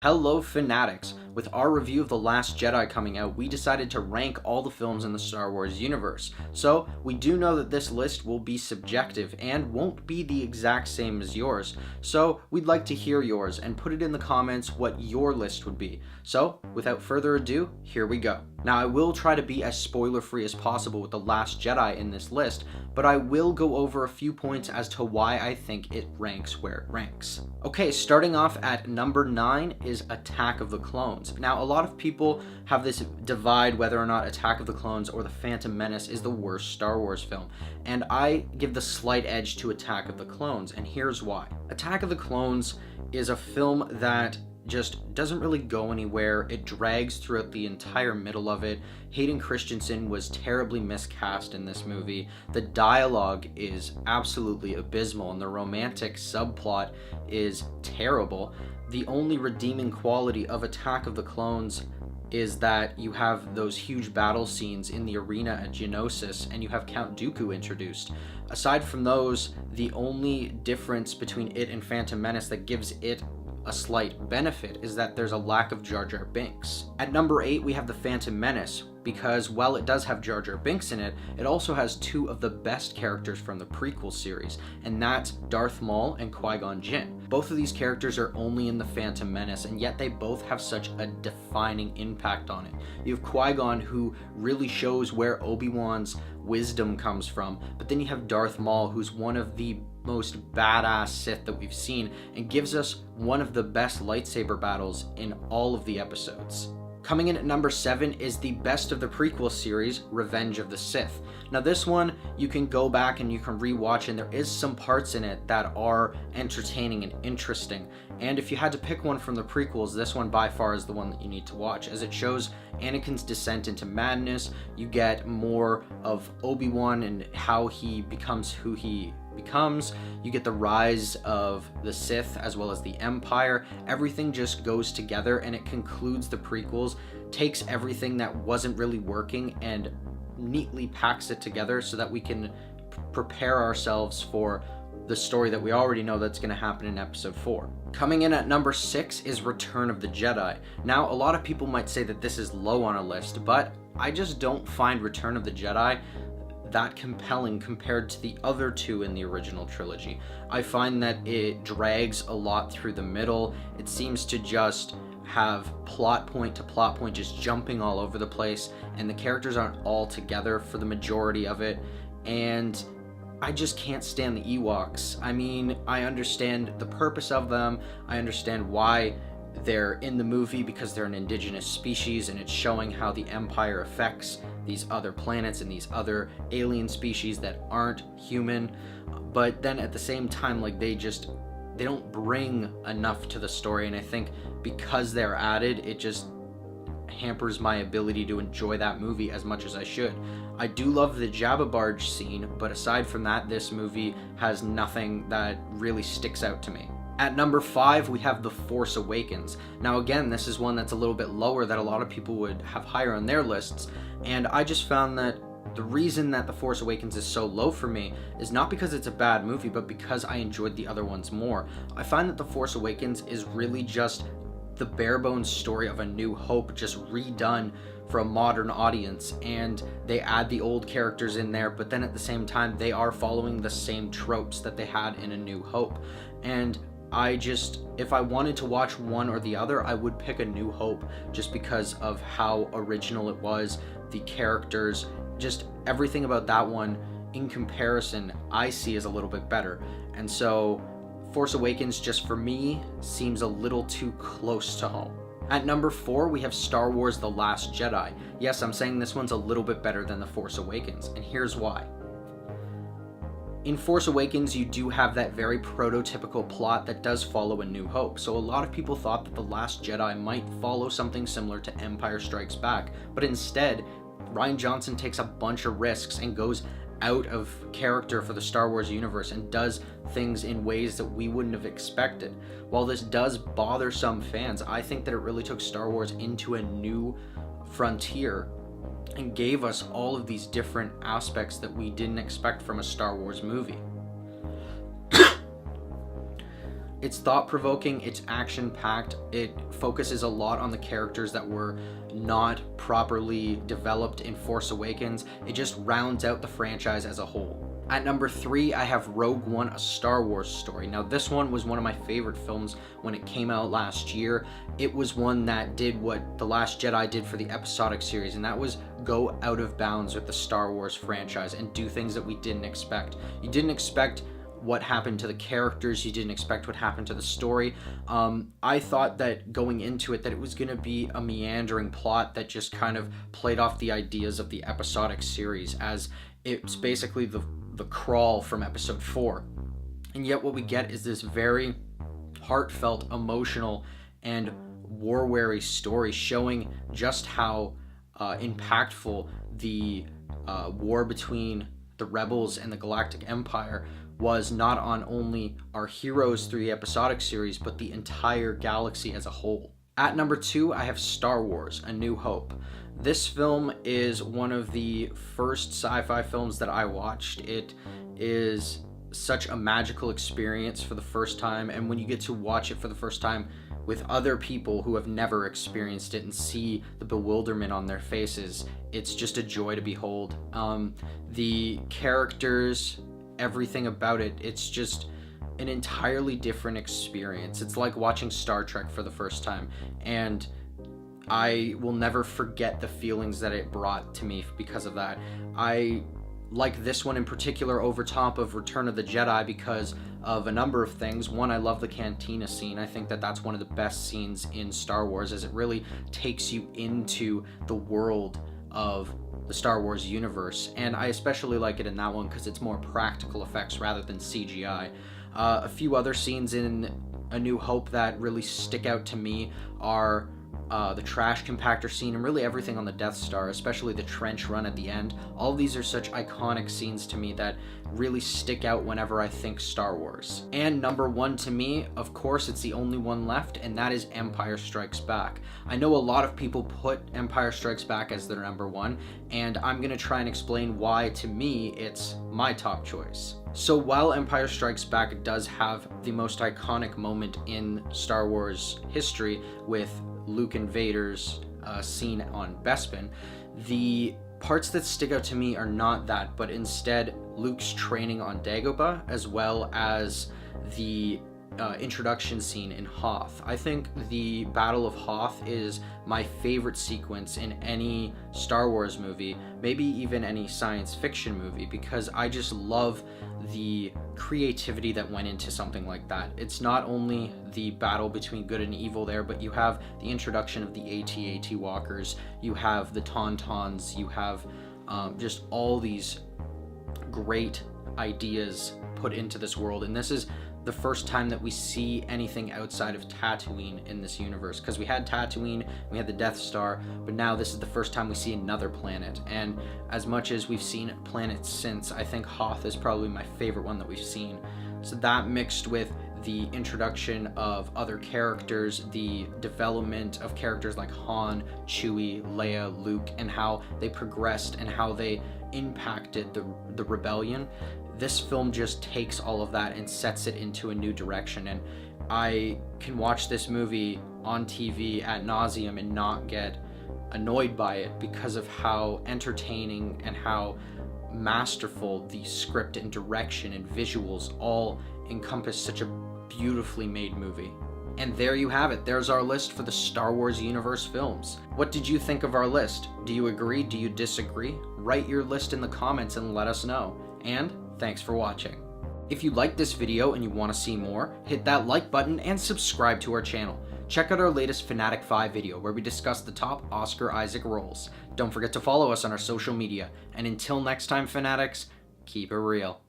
Hello Fanatics! With our review of The Last Jedi coming out, we decided to rank all the films in the Star Wars universe. So, we do know that this list will be subjective and won't be the exact same as yours. So, we'd like to hear yours and put it in the comments what your list would be. So, without further ado, here we go. Now, I will try to be as spoiler-free as possible with The Last Jedi in this list, but I will go over a few points as to why I think it ranks where it ranks. Okay, starting off at number 9 is Attack of the Clones. Now, a lot of people have this divide whether or not Attack of the Clones or The Phantom Menace is the worst Star Wars film, and I give the slight edge to Attack of the Clones, and here's why. Attack of the Clones is a film that just doesn't really go anywhere. It drags throughout the entire middle of it. Hayden Christensen was terribly miscast in this movie. The dialogue is absolutely abysmal, and the romantic subplot is terrible. The only redeeming quality of Attack of the Clones is that you have those huge battle scenes in the arena at Geonosis, and you have Count Dooku introduced. Aside from those, the only difference between it and Phantom Menace that gives it a slight benefit is that there's a lack of Jar Jar Binks. At number 8, we have The Phantom Menace, because while it does have Jar Jar Binks in it, it also has two of the best characters from the prequel series, and that's Darth Maul and Qui-Gon Jinn. Both of these characters are only in The Phantom Menace, and yet they both have such a defining impact on it. You have Qui-Gon, who really shows where Obi-Wan's wisdom comes from, but then you have Darth Maul, who's one of the most badass Sith that we've seen and gives us one of the best lightsaber battles in all of the episodes. Coming in at number 7 is the best of the prequel series, Revenge of the Sith. Now this one, you can go back and you can rewatch, and there is some parts in it that are entertaining and interesting. And if you had to pick one from the prequels, this one by far is the one that you need to watch, as it shows Anakin's descent into madness. You get more of Obi-Wan and how he becomes who he becomes. You get the rise of the Sith as well as the Empire. Everything just goes together, and it concludes the prequels, takes everything that wasn't really working and neatly packs it together so that we can prepare ourselves for the story that we already know that's going to happen in episode 4. Coming in at number 6 is Return of the Jedi. Now, a lot of people might say that this is low on a list, but I just don't find Return of the Jedi that compelling compared to the other two in the original trilogy. I find that it drags a lot through the middle. It seems to just have plot point to plot point just jumping all over the place, and the characters aren't all together for the majority of it, and I just can't stand the Ewoks. I mean, I understand the purpose of them, I understand why they're in the movie, because they're an indigenous species and it's showing how the Empire affects these other planets and these other alien species that aren't human, but then at the same time, like, they don't bring enough to the story, and I think because they're added, it just hampers my ability to enjoy that movie as much as I should. I do love the Jabba barge scene, but aside from that, this movie has nothing that really sticks out to me. At number 5, we have The Force Awakens. Now again, this is one that's a little bit lower that a lot of people would have higher on their lists, and I just found that the reason that The Force Awakens is so low for me is not because it's a bad movie, but because I enjoyed the other ones more. I find that The Force Awakens is really just the bare bones story of A New Hope, just redone for a modern audience, and they add the old characters in there, but then at the same time, they are following the same tropes that they had in A New Hope. And if I wanted to watch one or the other, I would pick A New Hope just because of how original it was, the characters, just everything about that one in comparison I see as a little bit better. And so Force Awakens, just for me, seems a little too close to home. At number 4, we have Star Wars The Last Jedi. Yes, I'm saying this one's a little bit better than The Force Awakens, and here's why. In Force Awakens, you do have that very prototypical plot that does follow A New Hope, so a lot of people thought that The Last Jedi might follow something similar to Empire Strikes Back, but instead, Rian Johnson takes a bunch of risks and goes out of character for the Star Wars universe and does things in ways that we wouldn't have expected. While this does bother some fans, I think that it really took Star Wars into a new frontier and gave us all of these different aspects that we didn't expect from a Star Wars movie. It's thought-provoking, it's action-packed, it focuses a lot on the characters that were not properly developed in Force Awakens. It just rounds out the franchise as a whole. At number 3, I have Rogue One, a Star Wars story. Now, this one was one of my favorite films when it came out last year. It was one that did what The Last Jedi did for the episodic series, and that was go out of bounds with the Star Wars franchise and do things that we didn't expect. You didn't expect what happened to the characters, you didn't expect what happened to the story. I thought that going into it that it was going to be a meandering plot that just kind of played off the ideas of the episodic series, as it's basically the crawl from episode 4. And yet what we get is this very heartfelt, emotional, and war-weary story showing just how impactful the war between the Rebels and the Galactic Empire was, not on only our heroes through the episodic series, but the entire galaxy as a whole. At number 2, I have Star Wars, A New Hope. This film is one of the first sci-fi films that I watched. It is such a magical experience for the first time, and when you get to watch it for the first time with other people who have never experienced it and see the bewilderment on their faces, it's just a joy to behold. The characters, everything about it, it's just an entirely different experience. It's like watching Star Trek for the first time, and I will never forget the feelings that it brought to me because of that. I like this one in particular over top of Return of the Jedi because of a number of things. One, I love the cantina scene. I think that that's one of the best scenes in Star Wars, as it really takes you into the world of the Star Wars universe, and I especially like it in that one because it's more practical effects rather than CGI. A few other scenes in A New Hope that really stick out to me are the trash compactor scene and really everything on the Death Star, especially the trench run at the end. All of these are such iconic scenes to me that really stick out whenever I think Star Wars. And number 1 to me, of course, it's the only one left, and that is Empire Strikes Back. I know a lot of people put Empire Strikes Back as their number 1, and I'm gonna try and explain why, to me, it's my top choice. So while Empire Strikes Back does have the most iconic moment in Star Wars history with Luke and Vader's scene on Bespin, the parts that stick out to me are not that, but instead Luke's training on Dagobah, as well as the introduction scene in Hoth. I think the Battle of Hoth is my favorite sequence in any Star Wars movie, maybe even any science fiction movie, because I just love the creativity that went into something like that. It's not only the battle between good and evil there, but you have the introduction of the AT-AT walkers, you have the Tauntauns, you have just all these great ideas put into this world, and this is the first time that we see anything outside of Tatooine in this universe, because we had Tatooine, we had the Death Star, but now this is the first time we see another planet. And as much as we've seen planets since, I think Hoth is probably my favorite one that we've seen. So that, mixed with the introduction of other characters, the development of characters like Han, Chewie, Leia, Luke, and how they progressed and how they impacted the rebellion, this film just takes all of that and sets it into a new direction. And I can watch this movie on TV ad nauseum and not get annoyed by it because of how entertaining and how masterful the script and direction and visuals all encompass such a beautifully made movie. And there you have it. There's our list for the Star Wars universe films. What did you think of our list? Do you agree? Do you disagree? Write your list in the comments and let us know. And thanks for watching. If you liked this video and you want to see more, hit that like button and subscribe to our channel. Check out our latest Fanatic 5 video where we discuss the top Oscar Isaac roles. Don't forget to follow us on our social media. And until next time, Fanatics, keep it real.